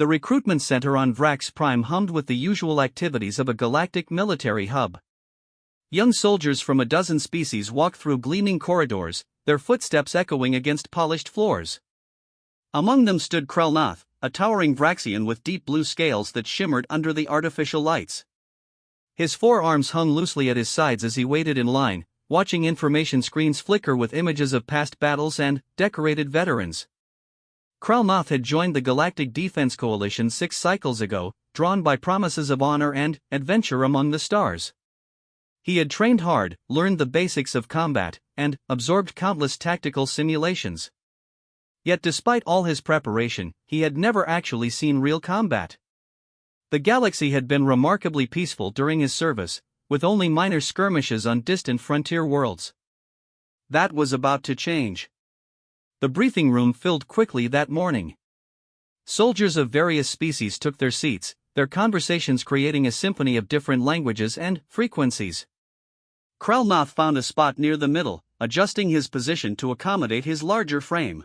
The recruitment center on Vrax Prime hummed with the usual activities of a galactic military hub. Young soldiers from a dozen species walked through gleaming corridors, their footsteps echoing against polished floors. Among them stood Krelnoth, a towering Vraxian with deep blue scales that shimmered under the artificial lights. His forearms hung loosely at his sides as he waited in line, watching information screens flicker with images of past battles and decorated veterans. Krelnoth had joined the Galactic Defense Coalition 6 cycles ago, drawn by promises of honor and adventure among the stars. He had trained hard, learned the basics of combat, and absorbed countless tactical simulations. Yet despite all his preparation, he had never actually seen real combat. The galaxy had been remarkably peaceful during his service, with only minor skirmishes on distant frontier worlds. That was about to change. The briefing room filled quickly that morning. Soldiers of various species took their seats, their conversations creating a symphony of different languages and frequencies. Krelnoth found a spot near the middle, adjusting his position to accommodate his larger frame.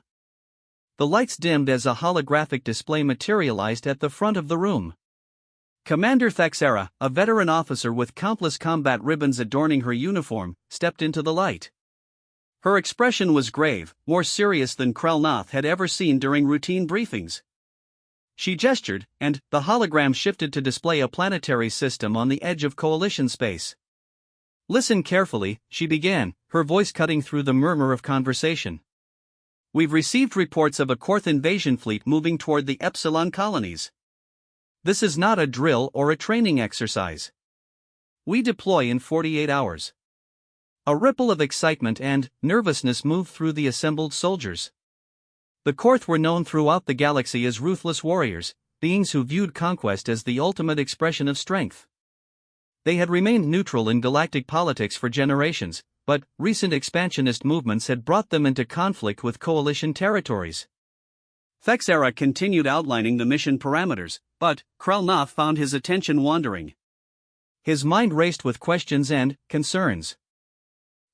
The lights dimmed as a holographic display materialized at the front of the room. Commander Thexera, a veteran officer with countless combat ribbons adorning her uniform, stepped into the light. Her expression was grave, more serious than Krelnoth had ever seen during routine briefings. She gestured, and the hologram shifted to display a planetary system on the edge of Coalition space. "Listen carefully," she began, her voice cutting through the murmur of conversation. "We've received reports of a Korth invasion fleet moving toward the Epsilon colonies. This is not a drill or a training exercise. We deploy in 48 hours. A ripple of excitement and nervousness moved through the assembled soldiers. The Korth were known throughout the galaxy as ruthless warriors, beings who viewed conquest as the ultimate expression of strength. They had remained neutral in galactic politics for generations, but recent expansionist movements had brought them into conflict with Coalition territories. Thexera continued outlining the mission parameters, but Krelnoth found his attention wandering. His mind raced with questions and concerns.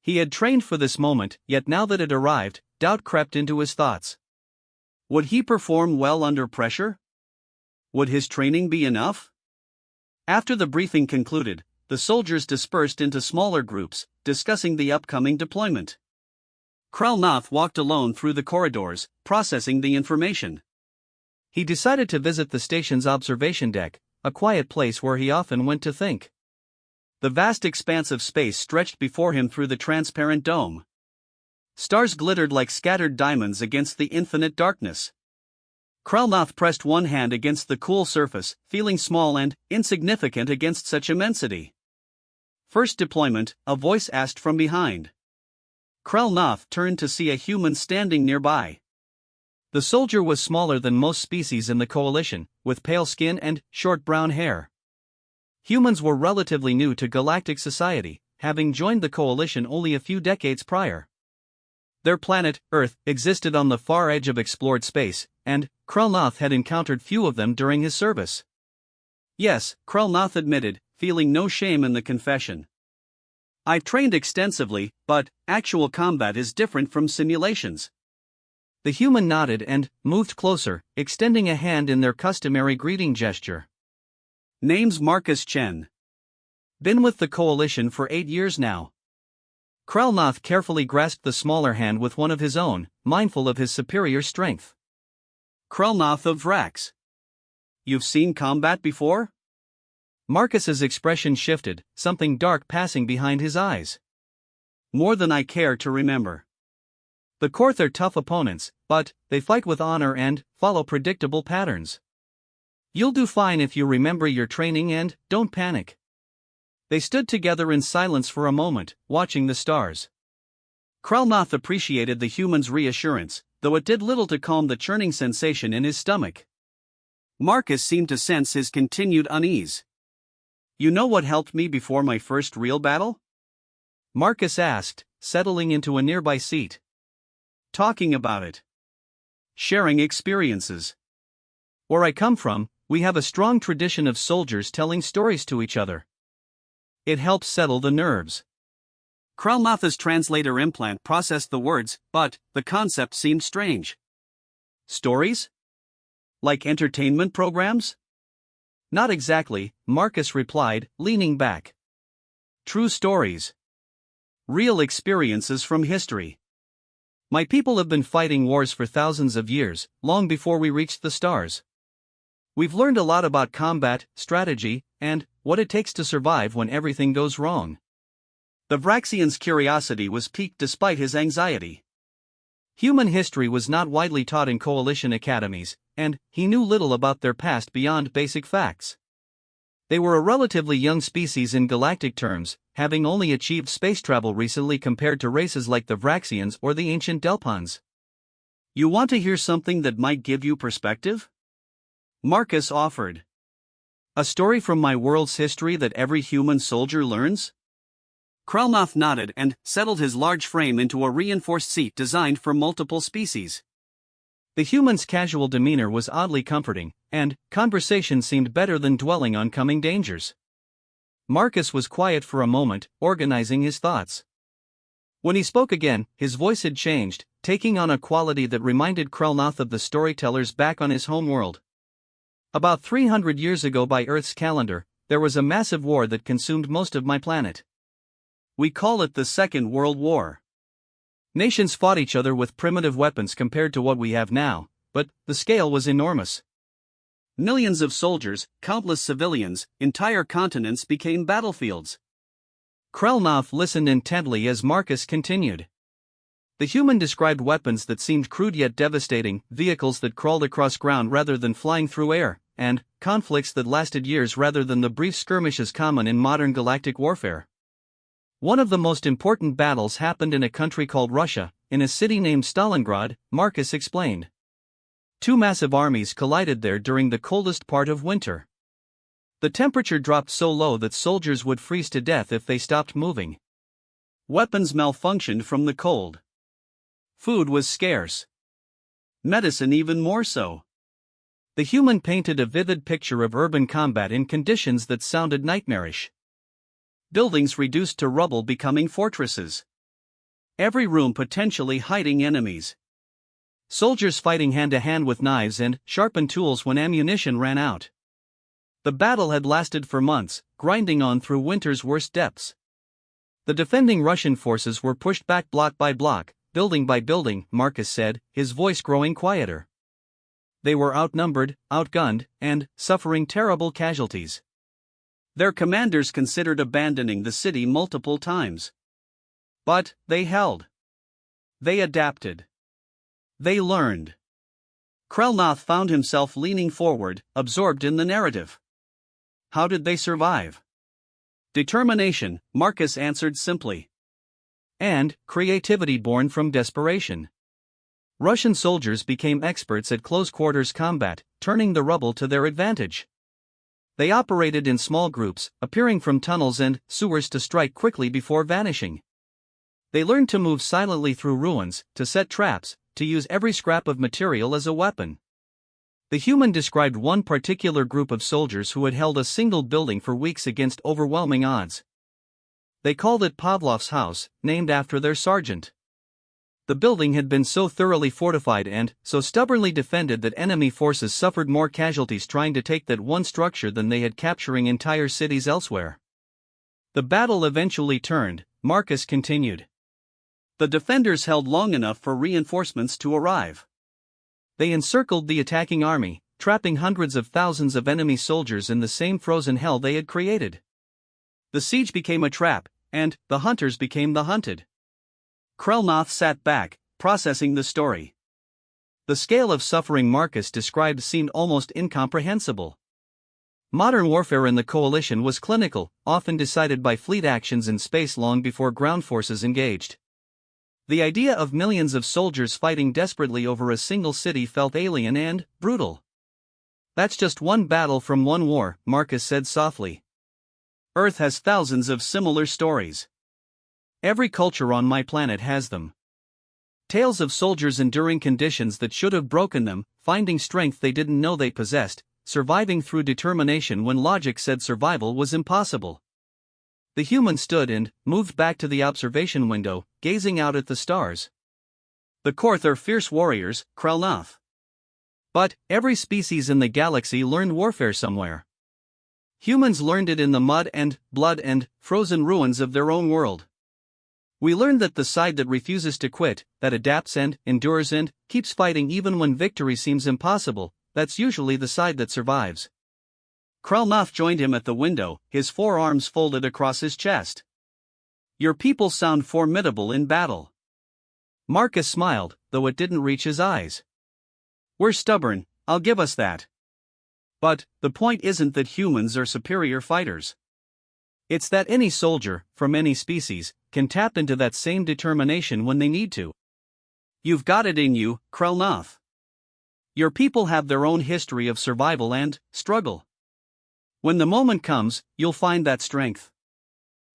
He had trained for this moment, yet now that it arrived, doubt crept into his thoughts. Would he perform well under pressure? Would his training be enough? After the briefing concluded, the soldiers dispersed into smaller groups, discussing the upcoming deployment. Krelnoth walked alone through the corridors, processing the information. He decided to visit the station's observation deck, a quiet place where he often went to think. The vast expanse of space stretched before him through the transparent dome. Stars glittered like scattered diamonds against the infinite darkness. Krelnoth pressed one hand against the cool surface, feeling small and insignificant against such immensity. "First deployment," a voice asked from behind. Krelnoth turned to see a human standing nearby. The soldier was smaller than most species in the Coalition, with pale skin and short brown hair. Humans were relatively new to galactic society, having joined the Coalition only a few decades prior. Their planet, Earth, existed on the far edge of explored space, and Krelnoth had encountered few of them during his service. Yes, Krelnoth admitted, feeling no shame in the confession. "I've trained extensively, but actual combat is different from simulations." The human nodded and moved closer, extending a hand in their customary greeting gesture. "Name's Marcus Chen. Been with the Coalition for 8 years now." Krelnoth carefully grasped the smaller hand with one of his own, mindful of his superior strength. "Krelnoth of Vrax. You've seen combat before?" Marcus's expression shifted, something dark passing behind his eyes. "More than I care to remember. The Korth are tough opponents, but they fight with honor and follow predictable patterns. You'll do fine if you remember your training and don't panic." They stood together in silence for a moment, watching the stars. Krelnoth appreciated the human's reassurance, though it did little to calm the churning sensation in his stomach. Marcus seemed to sense his continued unease. "You know what helped me before my first real battle?" Marcus asked, settling into a nearby seat. "Talking about it. Sharing experiences. Where I come from, we have a strong tradition of soldiers telling stories to each other. It helps settle the nerves." Krelnoth's translator implant processed the words, but the concept seemed strange. "Stories? Like entertainment programs? Not exactly, Marcus replied, leaning back. True stories. Real experiences from history. My people have been fighting wars for thousands of years, long before we reached the stars. We've learned a lot about combat, strategy, and what it takes to survive when everything goes wrong. The Vraxian's curiosity was piqued despite his anxiety. Human history was not widely taught in coalition academies, and he knew little about their past beyond basic facts. They were a relatively young species in galactic terms, having only achieved space travel recently compared to races like the Vraxians or the ancient Delpons. You want to hear something that might give you perspective? Marcus offered. A story from my world's history that every human soldier learns? Krelnoth nodded and settled his large frame into a reinforced seat designed for multiple species. The human's casual demeanor was oddly comforting, and conversation seemed better than dwelling on coming dangers. Marcus was quiet for a moment, organizing his thoughts. When he spoke again, his voice had changed, taking on a quality that reminded Krelnoth of the storytellers back on his home world. About 300 years ago by Earth's calendar, there was a massive war that consumed most of my planet. We call it the Second World War. Nations fought each other with primitive weapons compared to what we have now, but the scale was enormous. Millions of soldiers, countless civilians, entire continents became battlefields. Krelnoth listened intently as Marcus continued. The human described weapons that seemed crude yet devastating, vehicles that crawled across ground rather than flying through air, and conflicts that lasted years rather than the brief skirmishes common in modern galactic warfare. One of the most important battles happened in a country called Russia, in a city named Stalingrad, Marcus explained. Two massive armies collided there during the coldest part of winter. The temperature dropped so low that soldiers would freeze to death if they stopped moving. Weapons malfunctioned from the cold. Food was scarce. Medicine even more so. The human painted a vivid picture of urban combat in conditions that sounded nightmarish. Buildings reduced to rubble becoming fortresses. Every room potentially hiding enemies. Soldiers fighting hand-to-hand with knives and sharpened tools when ammunition ran out. The battle had lasted for months, grinding on through winter's worst depths. The defending Russian forces were pushed back block by block, building by building, Marcus said, his voice growing quieter. They were outnumbered, outgunned, and suffering terrible casualties. Their commanders considered abandoning the city multiple times. But they held. They adapted. They learned. Krelnoth found himself leaning forward, absorbed in the narrative. How did they survive? Determination, Marcus answered simply. And creativity born from desperation. Russian soldiers became experts at close-quarters combat, turning the rubble to their advantage. They operated in small groups, appearing from tunnels and sewers to strike quickly before vanishing. They learned to move silently through ruins, to set traps, to use every scrap of material as a weapon. The human described one particular group of soldiers who had held a single building for weeks against overwhelming odds. They called it Pavlov's house, named after their sergeant. The building had been so thoroughly fortified and so stubbornly defended that enemy forces suffered more casualties trying to take that one structure than they had capturing entire cities elsewhere. The battle eventually turned, Marcus continued. The defenders held long enough for reinforcements to arrive. They encircled the attacking army, trapping hundreds of thousands of enemy soldiers in the same frozen hell they had created. The siege became a trap, and the hunters became the hunted. Krelnoth sat back, processing the story. The scale of suffering Marcus described seemed almost incomprehensible. Modern warfare in the coalition was clinical, often decided by fleet actions in space long before ground forces engaged. The idea of millions of soldiers fighting desperately over a single city felt alien and brutal. That's just one battle from one war, Marcus said softly. Earth has thousands of similar stories. Every culture on my planet has them. Tales of soldiers enduring conditions that should have broken them, finding strength they didn't know they possessed, surviving through determination when logic said survival was impossible. The human stood and moved back to the observation window, gazing out at the stars. The Korth are fierce warriors, Krelnoth. But every species in the galaxy learned warfare somewhere. Humans learned it in the mud and blood and frozen ruins of their own world. We learned that the side that refuses to quit, that adapts and endures and keeps fighting even when victory seems impossible, that's usually the side that survives. Kralnoth joined him at the window, his forearms folded across his chest. Your people sound formidable in battle. Marcus smiled, though it didn't reach his eyes. We're stubborn, I'll give us that. But the point isn't that humans are superior fighters. It's that any soldier, from any species, can tap into that same determination when they need to. You've got it in you, Kralnoth. Your people have their own history of survival and struggle. When the moment comes, you'll find that strength.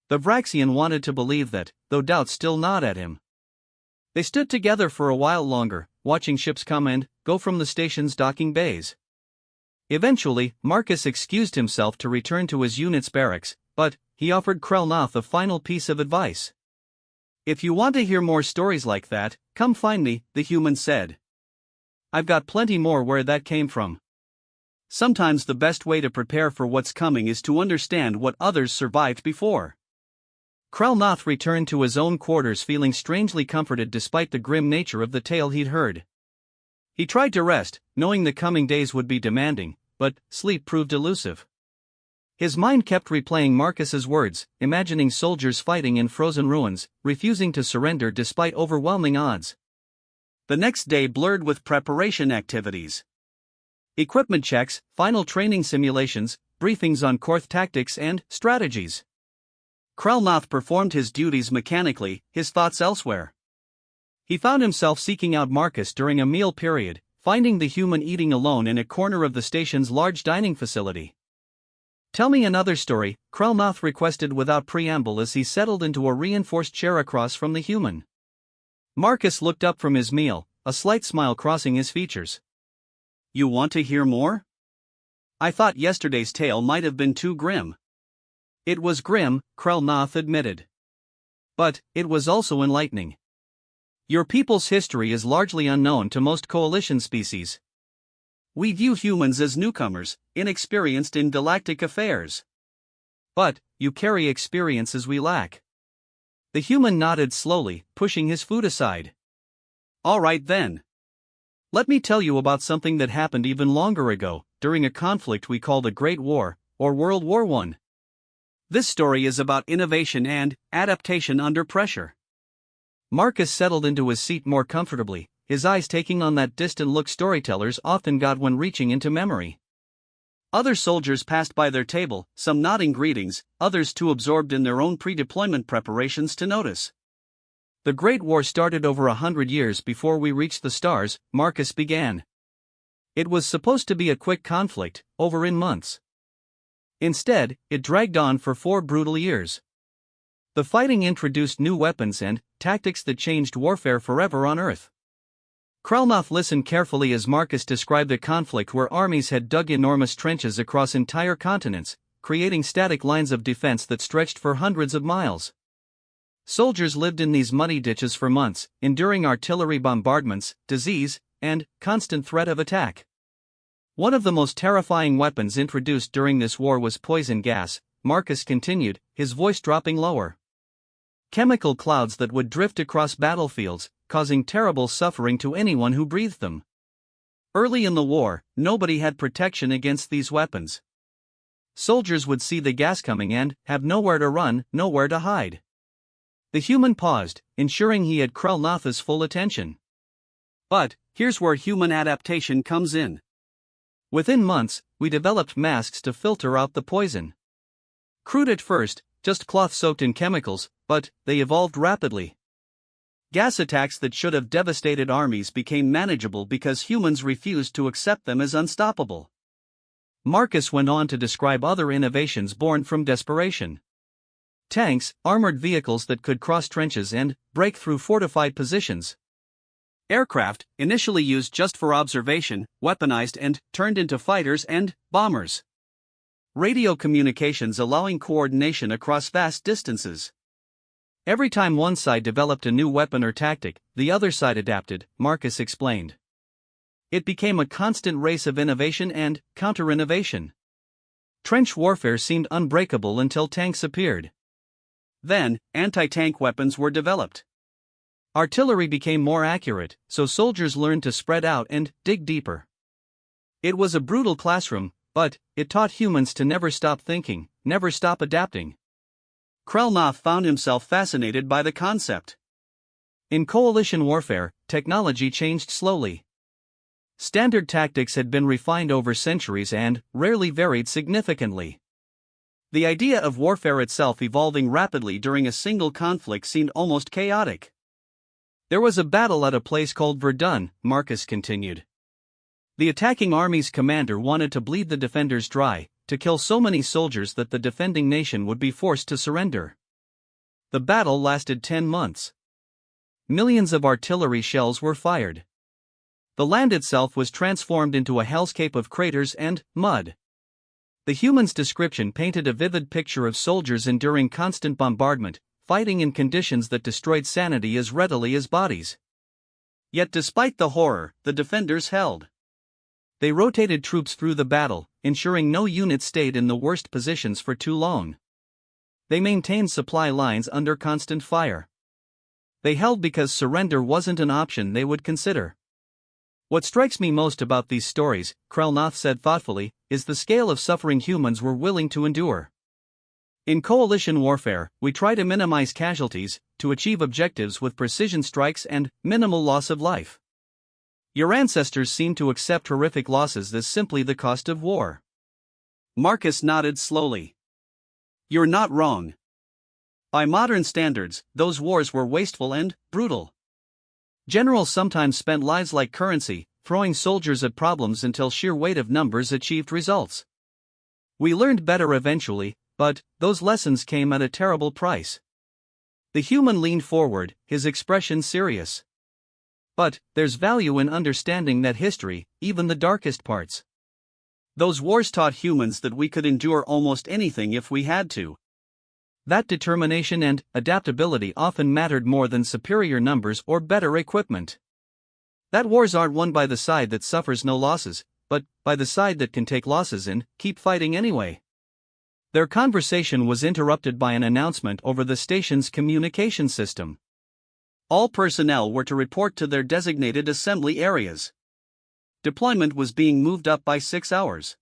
The Vraxian wanted to believe that, though doubts still gnawed at him. They stood together for a while longer, watching ships come and go from the station's docking bays. Eventually, Marcus excused himself to return to his unit's barracks, but he offered Kralnoth a final piece of advice. If you want to hear more stories like that, come find me, the human said. I've got plenty more where that came from. Sometimes the best way to prepare for what's coming is to understand what others survived before. Kralnoth returned to his own quarters feeling strangely comforted despite the grim nature of the tale he'd heard. He tried to rest, knowing the coming days would be demanding, but sleep proved elusive. His mind kept replaying Marcus's words, imagining soldiers fighting in frozen ruins, refusing to surrender despite overwhelming odds. The next day blurred with preparation activities. Equipment checks, final training simulations, briefings on Korth tactics and strategies. Kralnoth performed his duties mechanically, his thoughts elsewhere. He found himself seeking out Marcus during a meal period, finding the human eating alone in a corner of the station's large dining facility. Tell me another story, Kralnoth requested without preamble as he settled into a reinforced chair across from the human. Marcus looked up from his meal, a slight smile crossing his features. You want to hear more? I thought yesterday's tale might have been too grim. It was grim, Kralnoth admitted. But it was also enlightening. Your people's history is largely unknown to most coalition species. We view humans as newcomers, inexperienced in galactic affairs. But you carry experiences we lack. The human nodded slowly, pushing his food aside. All right then. Let me tell you about something that happened even longer ago, during a conflict we call the Great War, or World War I. This story is about innovation and adaptation under pressure. Marcus settled into his seat more comfortably, his eyes taking on that distant look storytellers often got when reaching into memory. Other soldiers passed by their table, some nodding greetings, others too absorbed in their own pre-deployment preparations to notice. The Great War started over 100 years before we reached the stars, Marcus began. It was supposed to be a quick conflict, over in months. Instead, it dragged on for 4 brutal years. The fighting introduced new weapons and tactics that changed warfare forever on Earth. Kralnoth listened carefully as Marcus described a conflict where armies had dug enormous trenches across entire continents, creating static lines of defense that stretched for hundreds of miles. Soldiers lived in these muddy ditches for months, enduring artillery bombardments, disease, and constant threat of attack. One of the most terrifying weapons introduced during this war was poison gas, Marcus continued, his voice dropping lower. Chemical clouds that would drift across battlefields, causing terrible suffering to anyone who breathed them. Early in the war, nobody had protection against these weapons. Soldiers would see the gas coming and have nowhere to run, nowhere to hide. The human paused, ensuring he had Kralnoth's full attention. But here's where human adaptation comes in. Within months, we developed masks to filter out the poison. Crude at first, just cloth soaked in chemicals, but they evolved rapidly. Gas attacks that should have devastated armies became manageable because humans refused to accept them as unstoppable. Marcus went on to describe other innovations born from desperation. Tanks, armored vehicles that could cross trenches and break through fortified positions. Aircraft, initially used just for observation, weaponized and turned into fighters and bombers. Radio communications allowing coordination across vast distances. Every time one side developed a new weapon or tactic, the other side adapted, Marcus explained. It became a constant race of innovation and counter-innovation. Trench warfare seemed unbreakable until tanks appeared. Then, anti-tank weapons were developed. Artillery became more accurate, so soldiers learned to spread out and dig deeper. It was a brutal classroom, but it taught humans to never stop thinking, never stop adapting. Krelnoth found himself fascinated by the concept. In coalition warfare, technology changed slowly. Standard tactics had been refined over centuries and rarely varied significantly. The idea of warfare itself evolving rapidly during a single conflict seemed almost chaotic. There was a battle at a place called Verdun, Marcus continued. The attacking army's commander wanted to bleed the defenders dry, to kill so many soldiers that the defending nation would be forced to surrender. The battle lasted 10 months. Millions of artillery shells were fired. The land itself was transformed into a hellscape of craters and mud. The human's description painted a vivid picture of soldiers enduring constant bombardment, fighting in conditions that destroyed sanity as readily as bodies. Yet despite the horror, the defenders held. They rotated troops through the battle, ensuring no unit stayed in the worst positions for too long. They maintained supply lines under constant fire. They held because surrender wasn't an option they would consider. What strikes me most about these stories, Krelnoth said thoughtfully, is the scale of suffering humans were willing to endure. In coalition warfare, we try to minimize casualties, to achieve objectives with precision strikes and minimal loss of life. Your ancestors seem to accept horrific losses as simply the cost of war. Marcus nodded slowly. You're not wrong. By modern standards, those wars were wasteful and brutal. Generals sometimes spent lives like currency, throwing soldiers at problems until sheer weight of numbers achieved results. We learned better eventually, but those lessons came at a terrible price. The human leaned forward, his expression serious. But there's value in understanding that history, even the darkest parts. Those wars taught humans that we could endure almost anything if we had to. That determination and adaptability often mattered more than superior numbers or better equipment. That wars aren't won by the side that suffers no losses, but by the side that can take losses and keep fighting anyway. Their conversation was interrupted by an announcement over the station's communication system. All personnel were to report to their designated assembly areas. Deployment was being moved up by 6 hours.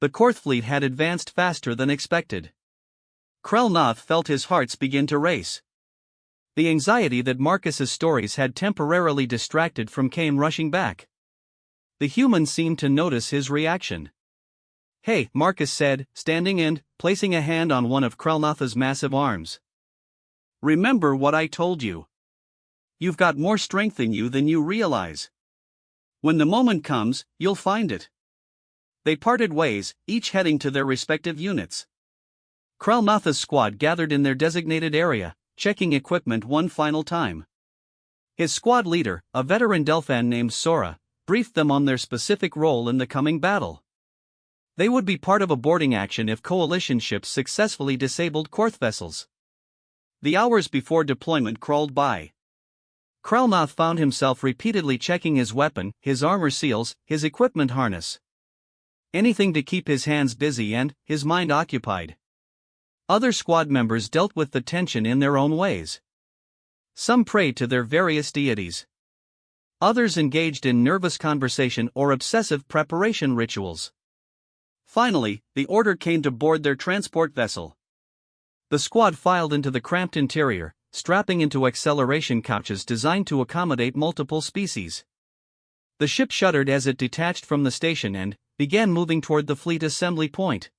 The Korth fleet had advanced faster than expected. Krelnoth felt his heart begin to race. The anxiety that Marcus's stories had temporarily distracted from came rushing back. The human seemed to notice his reaction. Hey, Marcus said, standing and placing a hand on one of Krelnoth's massive arms. Remember what I told you. You've got more strength in you than you realize. When the moment comes, you'll find it. They parted ways, each heading to their respective units. Krelnoth's squad gathered in their designated area, checking equipment one final time. His squad leader, a veteran Delphan named Sora, briefed them on their specific role in the coming battle. They would be part of a boarding action if coalition ships successfully disabled Korth vessels. The hours before deployment crawled by. Krelnoth found himself repeatedly checking his weapon, his armor seals, his equipment harness. Anything to keep his hands busy and his mind occupied. Other squad members dealt with the tension in their own ways. Some prayed to their various deities. Others engaged in nervous conversation or obsessive preparation rituals. Finally, the order came to board their transport vessel. The squad filed into the cramped interior, strapping into acceleration couches designed to accommodate multiple species. The ship shuddered as it detached from the station and began moving toward the fleet assembly point.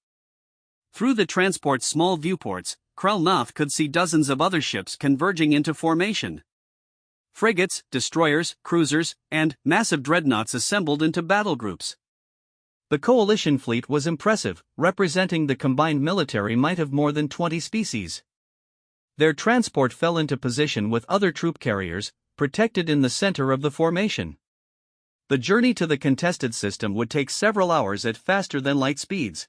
Through the transport's small viewports, Krelnoth could see dozens of other ships converging into formation. Frigates, destroyers, cruisers, and massive dreadnoughts assembled into battle groups. The coalition fleet was impressive, representing the combined military might of more than 20 species. Their transport fell into position with other troop carriers, protected in the center of the formation. The journey to the contested system would take several hours at faster than light speeds.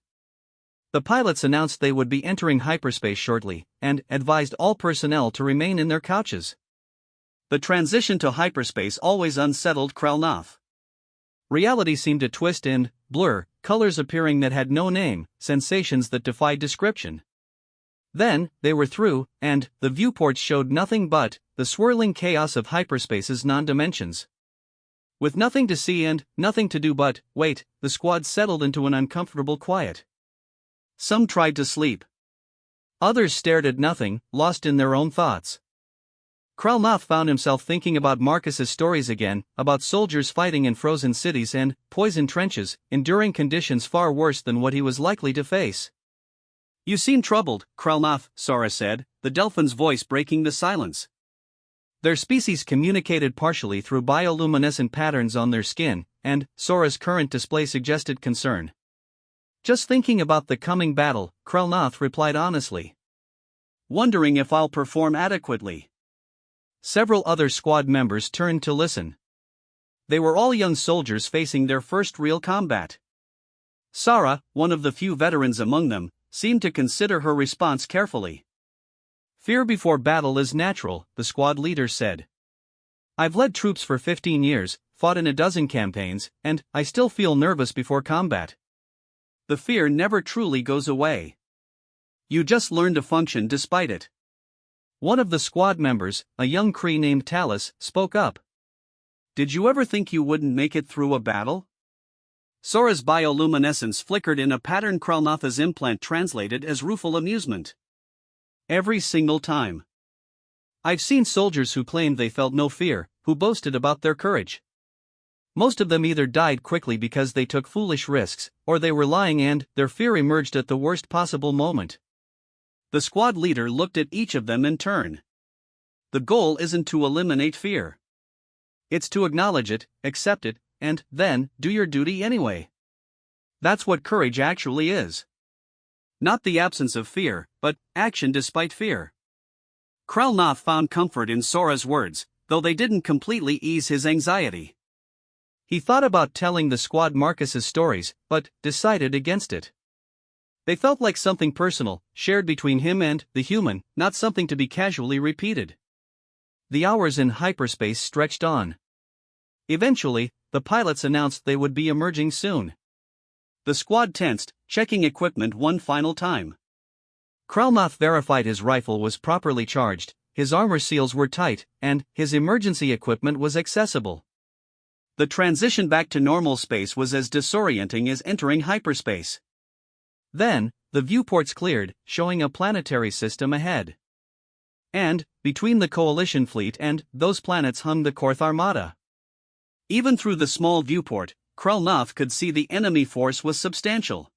The pilots announced they would be entering hyperspace shortly, and advised all personnel to remain in their couches. The transition to hyperspace always unsettled Krelnoth. Reality seemed to twist and blur, colors appearing that had no name, sensations that defied description. Then, they were through, and the viewports showed nothing but the swirling chaos of hyperspace's non-dimensions. With nothing to see and nothing to do but wait, the squad settled into an uncomfortable quiet. Some tried to sleep. Others stared at nothing, lost in their own thoughts. Kralnoth found himself thinking about Marcus's stories again, about soldiers fighting in frozen cities and poison trenches, enduring conditions far worse than what he was likely to face. "You seem troubled, Kralnoth," Sora said, the Delphin's voice breaking the silence. Their species communicated partially through bioluminescent patterns on their skin, and Sora's current display suggested concern. "Just thinking about the coming battle," Kralnoth replied honestly. "Wondering if I'll perform adequately." Several other squad members turned to listen. They were all young soldiers facing their first real combat. Sara, one of the few veterans among them, seemed to consider her response carefully. "Fear before battle is natural," the squad leader said. "I've led troops for 15 years, fought in a dozen campaigns, and I still feel nervous before combat. The fear never truly goes away. You just learn to function despite it." One of the squad members, a young Cree named Talus, spoke up. "Did you ever think you wouldn't make it through a battle?" Sora's bioluminescence flickered in a pattern Kralnoth's implant translated as rueful amusement. "Every single time. I've seen soldiers who claimed they felt no fear, who boasted about their courage. Most of them either died quickly because they took foolish risks, or they were lying and their fear emerged at the worst possible moment." The squad leader looked at each of them in turn. "The goal isn't to eliminate fear. It's to acknowledge it, accept it, and then do your duty anyway. That's what courage actually is. Not the absence of fear, but action despite fear." Kralnoth found comfort in Sora's words, though they didn't completely ease his anxiety. He thought about telling the squad Marcus's stories, but decided against it. They felt like something personal, shared between him and the human, not something to be casually repeated. The hours in hyperspace stretched on. Eventually, the pilots announced they would be emerging soon. The squad tensed, checking equipment one final time. Kralnoth verified his rifle was properly charged, his armor seals were tight, and his emergency equipment was accessible. The transition back to normal space was as disorienting as entering hyperspace. Then, the viewports cleared, showing a planetary system ahead. And, between the Coalition fleet and those planets hung the Korth Armada. Even through the small viewport, Kralnoth could see the enemy force was substantial.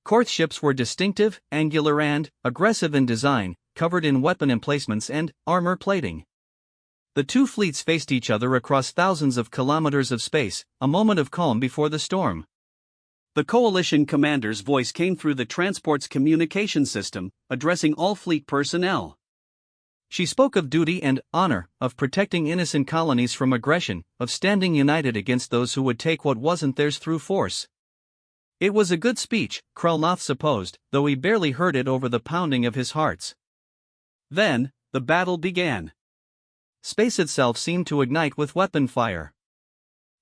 Korth ships were distinctive, angular and aggressive in design, covered in weapon emplacements and armor plating. The two fleets faced each other across thousands of kilometers of space, a moment of calm before the storm. The Coalition commander's voice came through the transport's communication system, addressing all fleet personnel. She spoke of duty and honor, of protecting innocent colonies from aggression, of standing united against those who would take what wasn't theirs through force. It was a good speech, Kralnoth supposed, though he barely heard it over the pounding of his hearts. Then, the battle began. Space itself seemed to ignite with weapon fire.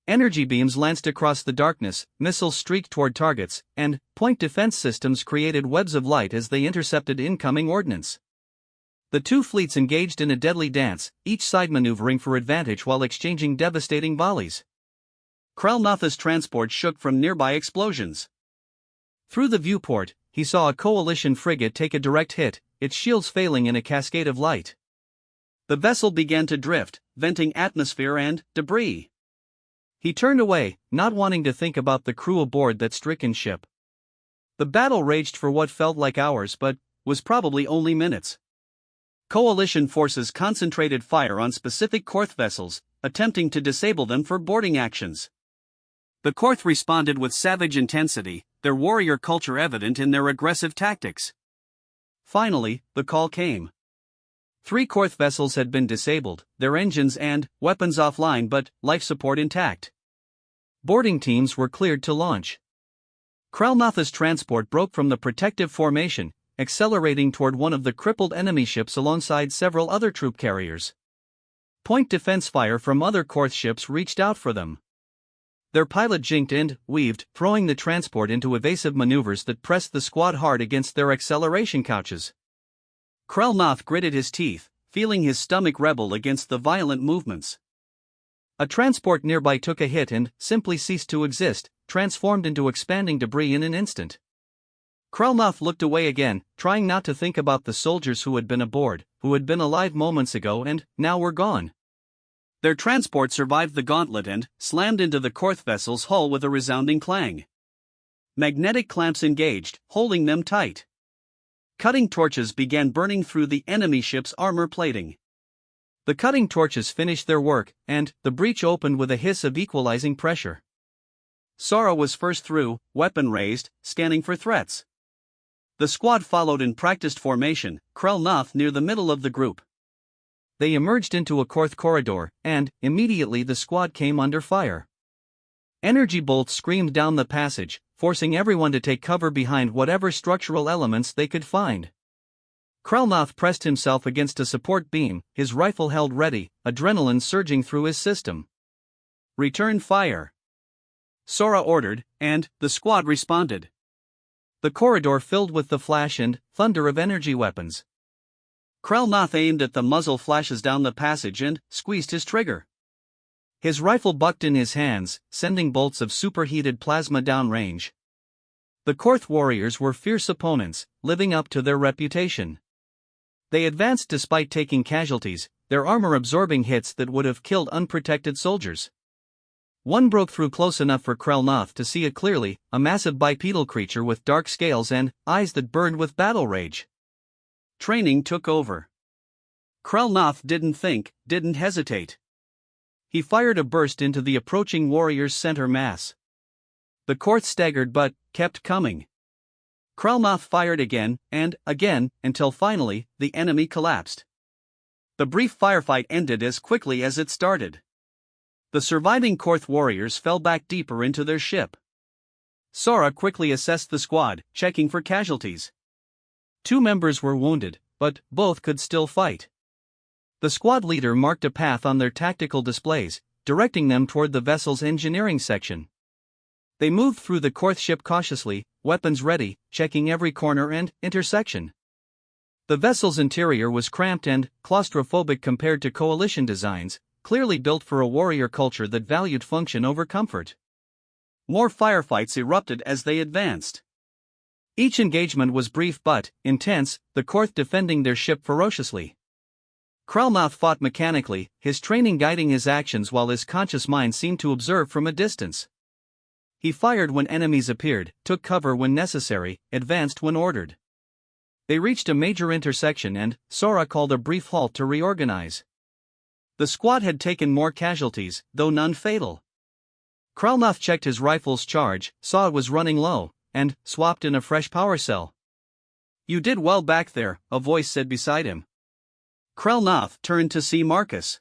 Energy beams lanced across the darkness, missiles streaked toward targets, and point defense systems created webs of light as they intercepted incoming ordnance. The two fleets engaged in a deadly dance, each side maneuvering for advantage while exchanging devastating volleys. Kralnoth's transport shook from nearby explosions. Through the viewport, he saw a Coalition frigate take a direct hit, its shields failing in a cascade of light. The vessel began to drift, venting atmosphere and debris. He turned away, not wanting to think about the crew aboard that stricken ship. The battle raged for what felt like hours but was probably only minutes. Coalition forces concentrated fire on specific Korth vessels, attempting to disable them for boarding actions. The Korth responded with savage intensity, their warrior culture evident in their aggressive tactics. Finally, the call came. 3 Korth vessels had been disabled, their engines and weapons offline but life support intact. Boarding teams were cleared to launch. Kralnoth's transport broke from the protective formation, accelerating toward one of the crippled enemy ships alongside several other troop carriers. Point defense fire from other Korth ships reached out for them. Their pilot jinked and weaved, throwing the transport into evasive maneuvers that pressed the squad hard against their acceleration couches. Krelnoth gritted his teeth, feeling his stomach rebel against the violent movements. A transport nearby took a hit and simply ceased to exist, transformed into expanding debris in an instant. Krelnoth looked away again, trying not to think about the soldiers who had been aboard, who had been alive moments ago and now were gone. Their transport survived the gauntlet and slammed into the Korth vessel's hull with a resounding clang. Magnetic clamps engaged, holding them tight. Cutting torches began burning through the enemy ship's armor plating. The cutting torches finished their work, and the breach opened with a hiss of equalizing pressure. Sora was first through, weapon raised, scanning for threats. The squad followed in practiced formation, Krelnoth near the middle of the group. They emerged into a Korth corridor, and immediately the squad came under fire. Energy bolts screamed down the passage, forcing everyone to take cover behind whatever structural elements they could find. Krelnoth pressed himself against a support beam, his rifle held ready, adrenaline surging through his system. "Return fire," Sora ordered, and the squad responded. The corridor filled with the flash and thunder of energy weapons. Krelnoth aimed at the muzzle flashes down the passage and squeezed his trigger. His rifle bucked in his hands, sending bolts of superheated plasma downrange. The Korth warriors were fierce opponents, living up to their reputation. They advanced despite taking casualties, their armor absorbing hits that would have killed unprotected soldiers. One broke through close enough for Krelnoth to see it clearly, a massive bipedal creature with dark scales and eyes that burned with battle rage. Training took over. Krelnoth didn't think, didn't hesitate. He fired a burst into the approaching warrior's center mass. The Korth staggered but kept coming. Krelnoth fired again, and again, until finally, the enemy collapsed. The brief firefight ended as quickly as it started. The surviving Korth warriors fell back deeper into their ship. Sora quickly assessed the squad, checking for casualties. 2 members were wounded, but both could still fight. The squad leader marked a path on their tactical displays, directing them toward the vessel's engineering section. They moved through the Korth ship cautiously, weapons ready, checking every corner and intersection. The vessel's interior was cramped and claustrophobic compared to Coalition designs, clearly built for a warrior culture that valued function over comfort. More firefights erupted as they advanced. Each engagement was brief but intense, the Korth defending their ship ferociously. Krelnoth fought mechanically, his training guiding his actions while his conscious mind seemed to observe from a distance. He fired when enemies appeared, took cover when necessary, advanced when ordered. They reached a major intersection and Sora called a brief halt to reorganize. The squad had taken more casualties, though none fatal. Krelnoth checked his rifle's charge, saw it was running low, and swapped in a fresh power cell. "You did well back there," a voice said beside him. Krelnoth turned to see Marcus.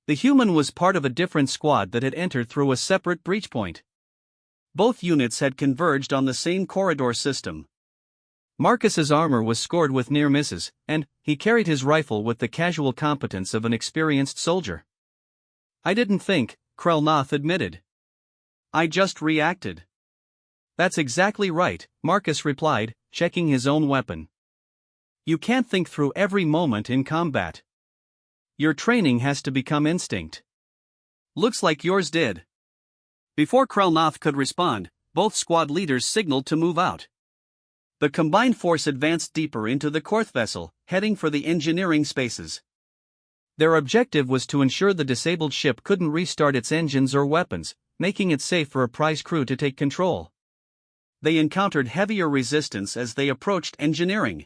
The human was part of a different squad that had entered through a separate breach point. Both units had converged on the same corridor system. Marcus's armor was scored with near misses, and he carried his rifle with the casual competence of an experienced soldier. "I didn't think," Krelnoth admitted. "I just reacted." "That's exactly right," Marcus replied, checking his own weapon. "You can't think through every moment in combat. Your training has to become instinct. Looks like yours did." Before Krelnoth could respond, both squad leaders signaled to move out. The combined force advanced deeper into the Korth vessel, heading for the engineering spaces. Their objective was to ensure the disabled ship couldn't restart its engines or weapons, making it safe for a prize crew to take control. They encountered heavier resistance as they approached engineering.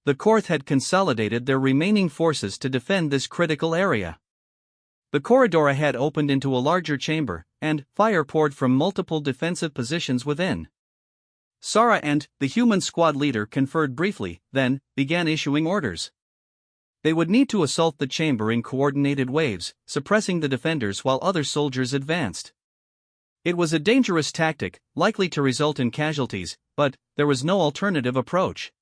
The Korth had consolidated their remaining forces to defend this critical area. The corridor ahead opened into a larger chamber, and fire poured from multiple defensive positions within. Sora and the human squad leader conferred briefly, then began issuing orders. They would need to assault the chamber in coordinated waves, suppressing the defenders while other soldiers advanced. It was a dangerous tactic, likely to result in casualties, but there was no alternative approach.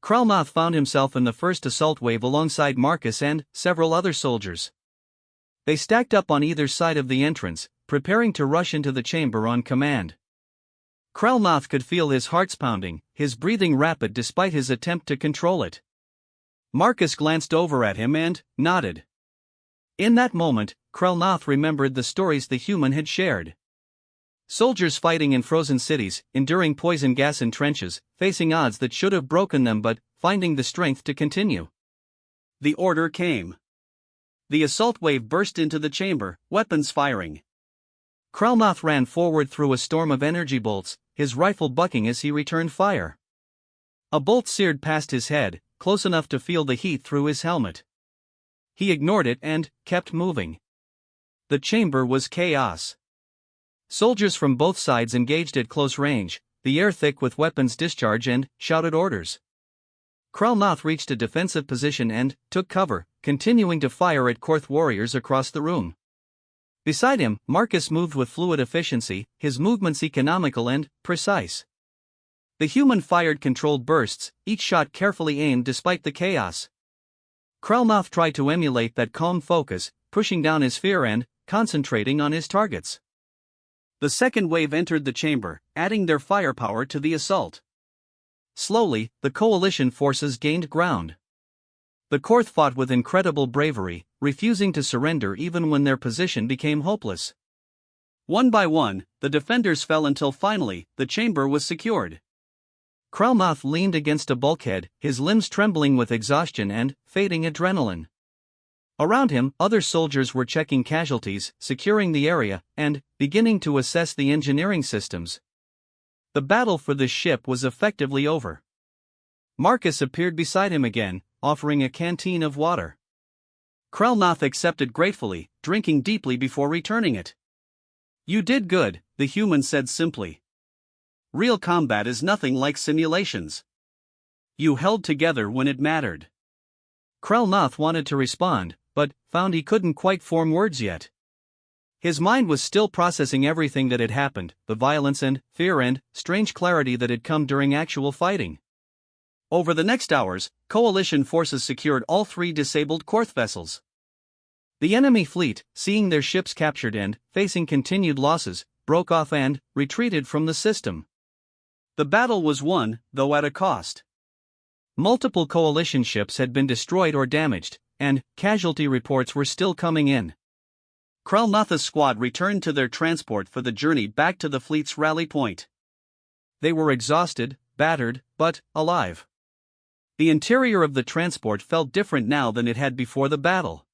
Krelnoth found himself in the first assault wave alongside Marcus and several other soldiers. They stacked up on either side of the entrance, preparing to rush into the chamber on command. Krelnoth could feel his heart pounding, his breathing rapid despite his attempt to control it. Marcus glanced over at him and nodded. In that moment, Krelnoth remembered the stories the human had shared. Soldiers fighting in frozen cities, enduring poison gas in trenches, facing odds that should have broken them but finding the strength to continue. The order came. The assault wave burst into the chamber, weapons firing. Krelnoth ran forward through a storm of energy bolts, his rifle bucking as he returned fire. A bolt seared past his head, close enough to feel the heat through his helmet. He ignored it and kept moving. The chamber was chaos. Soldiers from both sides engaged at close range, the air thick with weapons discharge and shouted orders. Krelnoth reached a defensive position and took cover, continuing to fire at Korth warriors across the room. Beside him, Marcus moved with fluid efficiency, his movements economical and precise. The human fired controlled bursts, each shot carefully aimed despite the chaos. Krelnoth tried to emulate that calm focus, pushing down his fear and concentrating on his targets. The second wave entered the chamber, adding their firepower to the assault. Slowly, the coalition forces gained ground. The Korth fought with incredible bravery, refusing to surrender even when their position became hopeless. One by one, the defenders fell until finally, the chamber was secured. Krelnoth leaned against a bulkhead, his limbs trembling with exhaustion and fading adrenaline. Around him, other soldiers were checking casualties, securing the area, and beginning to assess the engineering systems. The battle for the ship was effectively over. Marcus appeared beside him again, offering a canteen of water. Krelnoth accepted gratefully, drinking deeply before returning it. "You did good," the human said simply. "Real combat is nothing like simulations. You held together when it mattered." Krelnoth wanted to respond, but found he couldn't quite form words yet. His mind was still processing everything that had happened, the violence and fear and strange clarity that had come during actual fighting. Over the next hours, coalition forces secured all 3 disabled Korth vessels. The enemy fleet, seeing their ships captured and facing continued losses, broke off and retreated from the system. The battle was won, though at a cost. Multiple coalition ships had been destroyed or damaged, and casualty reports were still coming in. Krelnoth's squad returned to their transport for the journey back to the fleet's rally point. They were exhausted, battered, but alive. The interior of the transport felt different now than it had before the battle.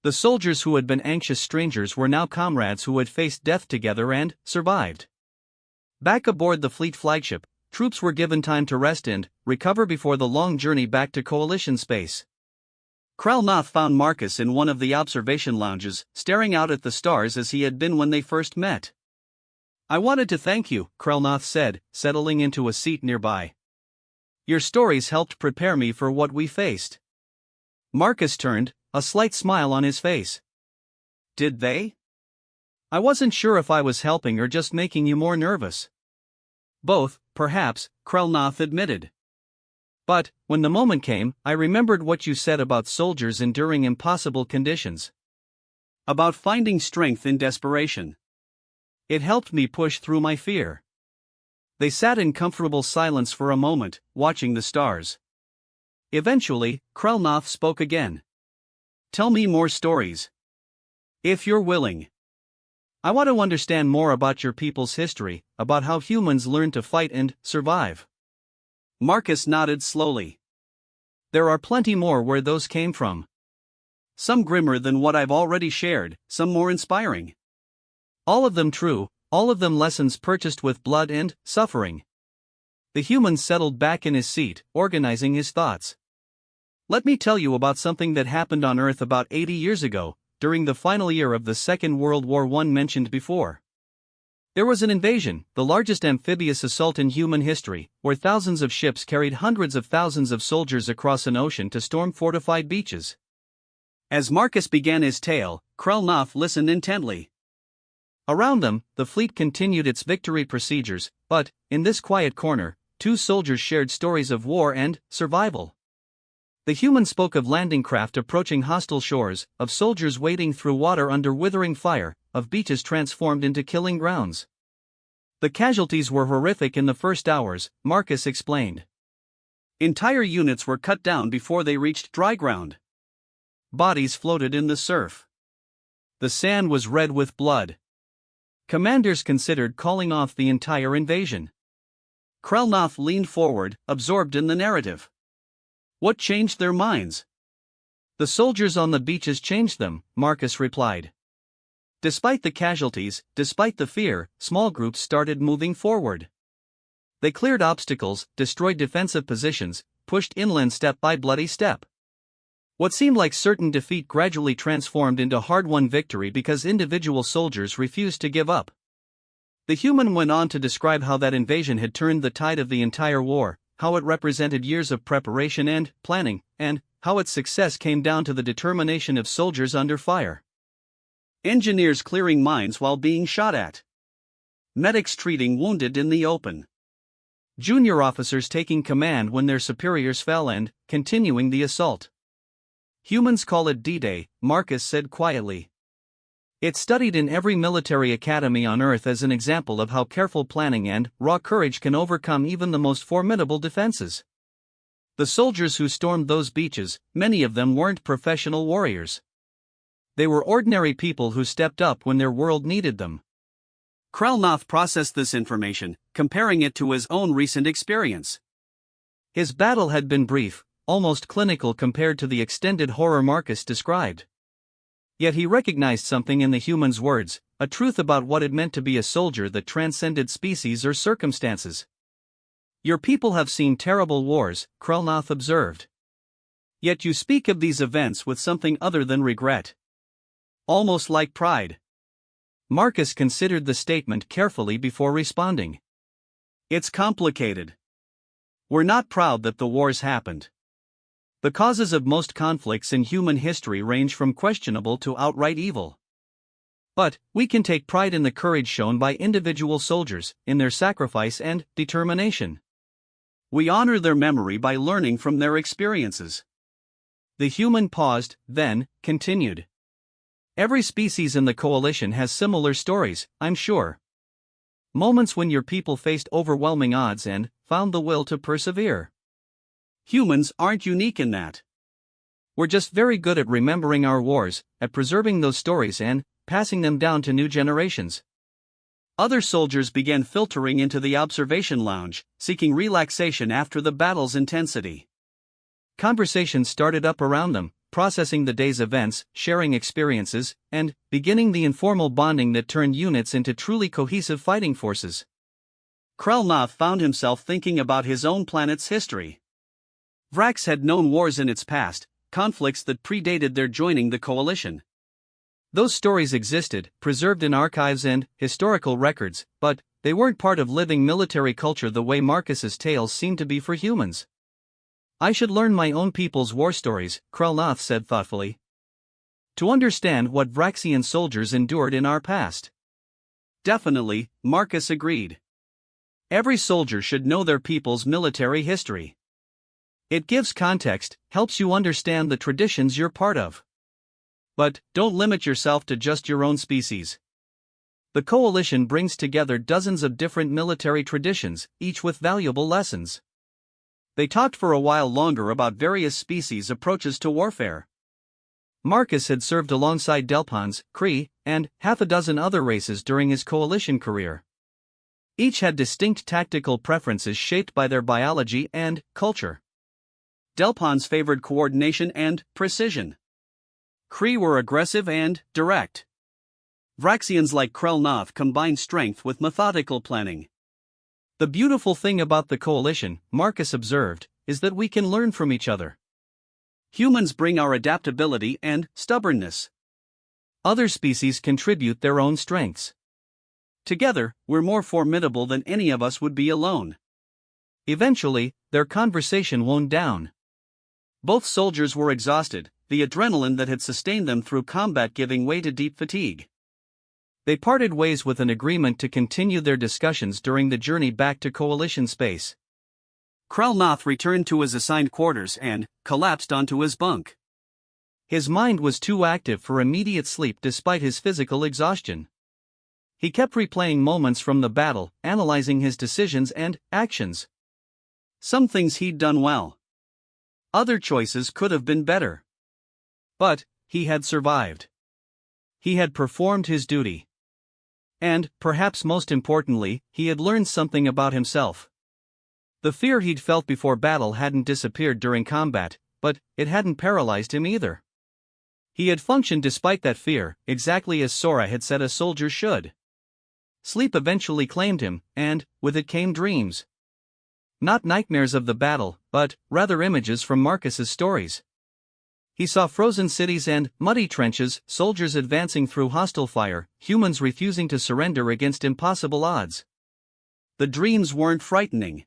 The soldiers who had been anxious strangers were now comrades who had faced death together and survived. Back aboard the fleet flagship, troops were given time to rest and recover before the long journey back to coalition space. Krelnoth found Marcus in one of the observation lounges, staring out at the stars as he had been when they first met. "I wanted to thank you," Krelnoth said, settling into a seat nearby. "Your stories helped prepare me for what we faced." Marcus turned, a slight smile on his face. "Did they?" "I wasn't sure if I was helping or just making you more nervous." "Both, perhaps," Krelnoth admitted. "But, when the moment came, I remembered what you said about soldiers enduring impossible conditions. About finding strength in desperation. It helped me push through my fear." They sat in comfortable silence for a moment, watching the stars. Eventually, Krelnoth spoke again. "Tell me more stories. If you're willing. I want to understand more about your people's history, about how humans learned to fight and survive." Marcus nodded slowly. "There are plenty more where those came from. Some grimmer than what I've already shared, some more inspiring. All of them true, all of them lessons purchased with blood and suffering." The human settled back in his seat, organizing his thoughts. "Let me tell you about something that happened on Earth about 80 years ago, during the final year of the Second World War I mentioned before. There was an invasion, the largest amphibious assault in human history, where thousands of ships carried hundreds of thousands of soldiers across an ocean to storm fortified beaches." As Marcus began his tale, Krelnoth listened intently. Around them, the fleet continued its victory procedures, but, in this quiet corner, 2 soldiers shared stories of war and survival. The human spoke of landing craft approaching hostile shores, of soldiers wading through water under withering fire, of beaches transformed into killing grounds. The casualties were horrific in the first hours, Marcus explained. Entire units were cut down before they reached dry ground. Bodies floated in the surf. The sand was red with blood. Commanders considered calling off the entire invasion. Krelnoth leaned forward, absorbed in the narrative. What changed their minds? The soldiers on the beaches changed them, Marcus replied. Despite the casualties, despite the fear, small groups started moving forward. They cleared obstacles, destroyed defensive positions, pushed inland step by bloody step. What seemed like certain defeat gradually transformed into hard-won victory because individual soldiers refused to give up. The human went on to describe how that invasion had turned the tide of the entire war, how it represented years of preparation and planning, and how its success came down to the determination of soldiers under fire. Engineers clearing mines while being shot at. Medics treating wounded in the open. Junior officers taking command when their superiors fell and continuing the assault. Humans call it D-Day, Marcus said quietly. It's studied in every military academy on Earth as an example of how careful planning and raw courage can overcome even the most formidable defenses. The soldiers who stormed those beaches, many of them weren't professional warriors. They were ordinary people who stepped up when their world needed them. Krelnoth processed this information, comparing it to his own recent experience. His battle had been brief, almost clinical compared to the extended horror Marcus described. Yet he recognized something in the human's words, a truth about what it meant to be a soldier that transcended species or circumstances. Your people have seen terrible wars, Krelnoth observed. Yet you speak of these events with something other than regret. Almost like pride. Marcus considered the statement carefully before responding. It's complicated. We're not proud that the wars happened. The causes of most conflicts in human history range from questionable to outright evil. But we can take pride in the courage shown by individual soldiers, in their sacrifice and determination. We honor their memory by learning from their experiences. The human paused, then continued. Every species in the coalition has similar stories, I'm sure. Moments when your people faced overwhelming odds and found the will to persevere. Humans aren't unique in that. We're just very good at remembering our wars, at preserving those stories and passing them down to new generations. Other soldiers began filtering into the observation lounge, seeking relaxation after the battle's intensity. Conversations started up around them, processing the day's events, sharing experiences, and beginning the informal bonding that turned units into truly cohesive fighting forces. Krelnoth found himself thinking about his own planet's history. Vrax had known wars in its past, conflicts that predated their joining the coalition. Those stories existed, preserved in archives and historical records, but they weren't part of living military culture the way Marcus's tales seemed to be for humans. I should learn my own people's war stories, Krelnoth said thoughtfully. To understand what Vraxian soldiers endured in our past. Definitely, Marcus agreed. Every soldier should know their people's military history. It gives context, helps you understand the traditions you're part of. But don't limit yourself to just your own species. The coalition brings together dozens of different military traditions, each with valuable lessons. They talked for a while longer about various species' approaches to warfare. Marcus had served alongside Delpons, Kree, and half a dozen other races during his coalition career. Each had distinct tactical preferences shaped by their biology and culture. Delpons favored coordination and precision. Kree were aggressive and direct. Vraxians like Krelnoth combined strength with methodical planning. The beautiful thing about the coalition, Marcus observed, is that we can learn from each other. Humans bring our adaptability and stubbornness. Other species contribute their own strengths. Together, we're more formidable than any of us would be alone. Eventually, their conversation wound down. Both soldiers were exhausted, the adrenaline that had sustained them through combat giving way to deep fatigue. They parted ways with an agreement to continue their discussions during the journey back to coalition space. Krelnoth returned to his assigned quarters and collapsed onto his bunk. His mind was too active for immediate sleep despite his physical exhaustion. He kept replaying moments from the battle, analyzing his decisions and actions. Some things he'd done well. Other choices could have been better. But he had survived. He had performed his duty. And, perhaps most importantly, he had learned something about himself. The fear he'd felt before battle hadn't disappeared during combat, but it hadn't paralyzed him either. He had functioned despite that fear, exactly as Sora had said a soldier should. Sleep eventually claimed him, and, with it came dreams. Not nightmares of the battle, but, rather images from Marcus's stories. He saw frozen cities and muddy trenches, soldiers advancing through hostile fire, humans refusing to surrender against impossible odds. The dreams weren't frightening.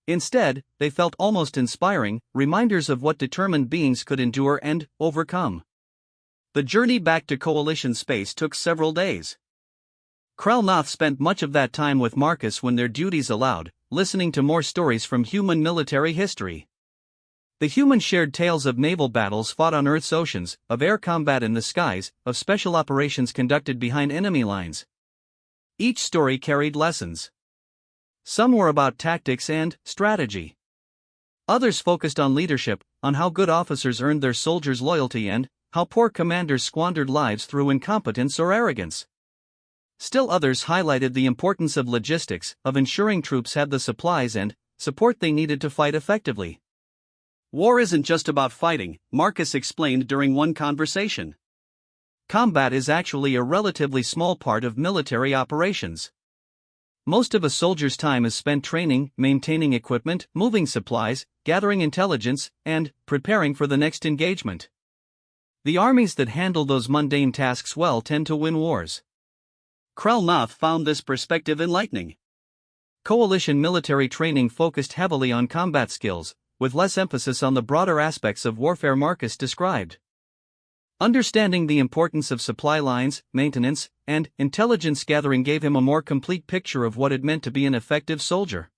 Instead, they felt almost inspiring, reminders of what determined beings could endure and overcome. The journey back to Coalition space took several days. Krell spent much of that time with Marcus when their duties allowed, listening to more stories from human military history. The humans shared tales of naval battles fought on Earth's oceans, of air combat in the skies, of special operations conducted behind enemy lines. Each story carried lessons. Some were about tactics and strategy. Others focused on leadership, on how good officers earned their soldiers' loyalty and how poor commanders squandered lives through incompetence or arrogance. Still others highlighted the importance of logistics, of ensuring troops had the supplies and support they needed to fight effectively. War isn't just about fighting, Marcus explained during one conversation. Combat is actually a relatively small part of military operations. Most of a soldier's time is spent training, maintaining equipment, moving supplies, gathering intelligence, and preparing for the next engagement. The armies that handle those mundane tasks well tend to win wars. Krell found this perspective enlightening. Coalition military training focused heavily on combat skills, with less emphasis on the broader aspects of warfare Marcus described. Understanding the importance of supply lines, maintenance, and intelligence gathering gave him a more complete picture of what it meant to be an effective soldier.